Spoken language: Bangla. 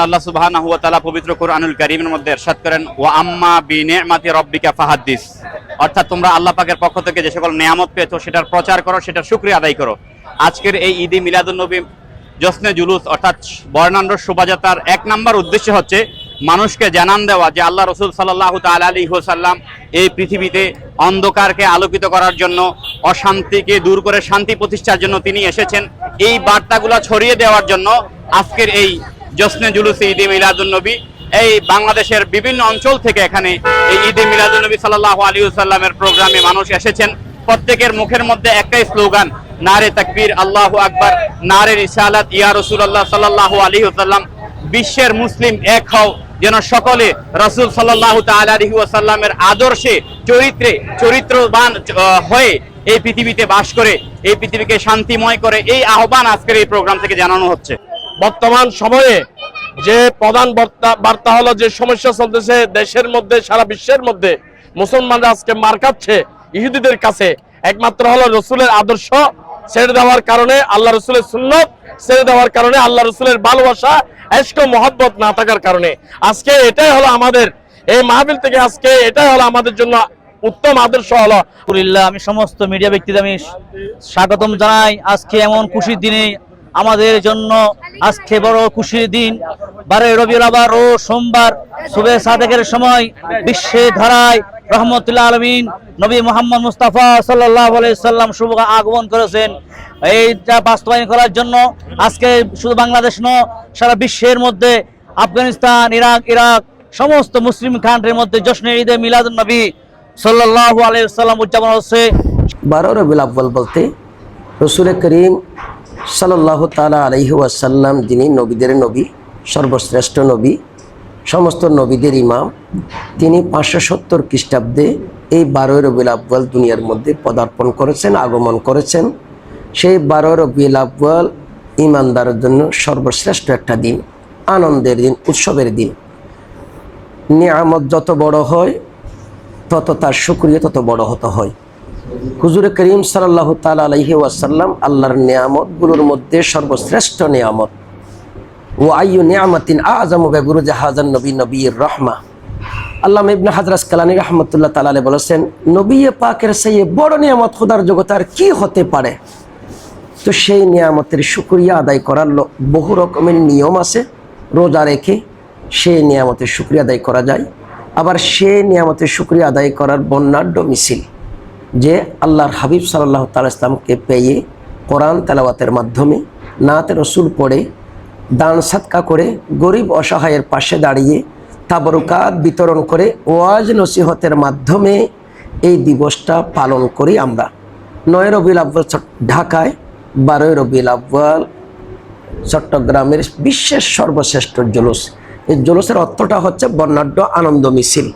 আল্লাহ সুবহানাহু ওয়া তাআলা পবিত্র কোরআনুল কারীমের মধ্যে ইরশাদ করেন, ওয়া আম্মা বিনি'মাতি রাব্বিকা ফাহাদ্দিস, অর্থাৎ তোমরা আল্লাহ পাকের পক্ষ থেকে যে সকল নিয়ামত পেয়েছো সেটার প্রচার করো, সেটার শুকরিয়া আদায় করো। আজকের এই ঈদে মিলাদুন নবী জশ্নে জুলুস অর্থাৎ বর্ণাঢ্য শোভাযাত্রার এক নম্বর উদ্দেশ্য হচ্ছে মানুষকে জানান দেওয়া যে আল্লাহ রাসূল সাল্লাল্লাহু তাআলা আলাইহি ওয়াসাল্লাম এই পৃথিবীতে অন্ধকারকে আলোকিত করার জন্য, অশান্তিকে দূর করে শান্তি প্রতিষ্ঠার জন্য তিনি এসেছেন। এই বার্তাগুলো ছড়িয়ে দেওয়ার জন্য আজকের এই জশ্নে জুলুস ঈদে মিলাদুন নবী এই বাংলাদেশের বিভিন্ন অঞ্চল থেকে এখানে এই ঈদে মিলাদুন নবী সাল্লাল্লাহু আলাইহি ওয়াসাল্লামের প্রোগ্রামে মানুষ এসেছেন। প্রত্যেকের মুখের মধ্যে একটাই স্লোগান, নারে তাকবীর, আল্লাহু আকবার, নারে রিসালাত, ইয়া রাসূলুল্লাহ সাল্লাল্লাহু আলাইহি ওয়াসাল্লাম। বিশ্বের মুসলিম এক হও, যেন সকলে রাসূল সাল্লাল্লাহু তাআলা আলাইহি ওয়াসাল্লামের আদর্শে চরিত্রবান হয়ে এই পৃথিবীতে বাস করে এই পৃথিবীকে শান্তিময় করে, এই আহ্বান আজকের এই প্রোগ্রাম থেকে জানানো হচ্ছে। বর্তমান সময়ে যে প্রধান বার্তা হলো যে সমস্যা চলতেছে দেশের মধ্যে, সারা বিশ্বের মধ্যে মুসলমানরা আজকে মার খাচ্ছে ইহুদিদের কাছে, একমাত্র হলো রসুলের আদর্শ ছেড়ে দেওয়ার কারণে, আল্লাহ রসুলের সুন্নত ছেড়ে দেওয়ার কারণে, আল্লাহ রসুলের ভালোবাসা ইশক মহব্বত না থাকার কারণে। আজকে এটাই হলো আমাদের এই মাহফিল থেকে, আজকে এটাই হলো আমাদের জন্য উত্তম আদর্শ হলো। আমি সমস্ত মিডিয়া ব্যক্তিদের আমি স্বাগতম জানাই। আজকে এমন খুশির দিনে আমাদের জন্য আজকে বড় খুশির দিন। 12 রবিউল আওয়াল ও সোমবার সুবহে সাদেকের সময় বিশ্বে ধারায় রহমতুল্লাহ আলামিন নবী মুহাম্মদ মুস্তাফা সাল্লাল্লাহু আলাইহি সাল্লাম শুভ আগমন করেছেন। এইটা বাস্তবায়ন করার জন্য আজকে শুধু বাংলাদেশ নয়, সারা বিশ্বের মধ্যে আফগানিস্তান, ইরাক সমস্ত মুসলিম কান্ট্রির মধ্যে জশ্নে ঈদে মিলাদুন নবী সাল্লাল্লাহু আলাইহি সাল্লাম উদযাপন হচ্ছে। 12 রবিউল আউয়াল বলতে রাসূল করিম সাল্লাল্লাহু তাআলা আলাইহি ওয়াসাল্লাম, যিনি নবীদের নবী, সর্বশ্রেষ্ঠ নবী, সমস্ত নবীদের ইমাম, তিনি 570 খ্রিস্টাব্দে এই 12 রবিউল আউয়াল দুনিয়ার মধ্যে পদার্পণ করেছেন, আগমন করেছেন। সেই 12 রবিউল আউয়াল ইমানদারের জন্য সর্বশ্রেষ্ঠ একটা দিন, আনন্দের দিন, উৎসবের দিন। নিয়ামত যত বড় হয় তত তার শুকরিয়া তত বড় হতে হয়। হুজুর করিম সাল্লাল্লাহু তাআলা আলাইহি ওয়াসাল্লাম আল্লাহর নিয়ামতগুলোর মধ্যে সর্বশ্রেষ্ঠ নিয়ামত। ওয়া আইয়ু নিয়ামাতিন আযমু বিবুরুজি হাযান নবী নবীর রাহমা। আল্লামা ইবনে হাজার আসকালানী রাহমাতুল্লাহ তাআলা আলাইহি বলেছেন, নবী পাকের চেয়ে বড় নিয়ামত খোদার জগতে আর কি হতে পারে। তো সেই নিয়ামতের শুকরিয়া আদায় করার বহু রকমের নিয়ম আছে। রোজা রেখে সেই নিয়ামতের শুকরিয়া আদায় করা যায়। আবার সেই নিয়ামতের শুকরিয়া আদায় করার বর্ণাঢ্য মিছিল, যে আল্লাহর হাবিব সাল্লাল্লাহু তাআলা ইসলামকে পেয়ে কোরআন তেলাওয়াতের মাধ্যমে, নাতে রসুল পড়ে, দান সাদকা করে, গরিব অসহায়ের পাশে দাঁড়িয়ে, তাবরুকাত বিতরণ করে, ওয়াজ নসিহতের মাধ্যমে এই দিবসটা পালন করি আমরা। 9 রবিউল আউয়াল ঢাকায়, 12 রবিউল আউয়াল চট্টগ্রামের বিশ্বের সর্বশ্রেষ্ঠ জুলুস। এই জুলুসের অর্থটা হচ্ছে বর্ণাঢ্য আনন্দ মিছিল।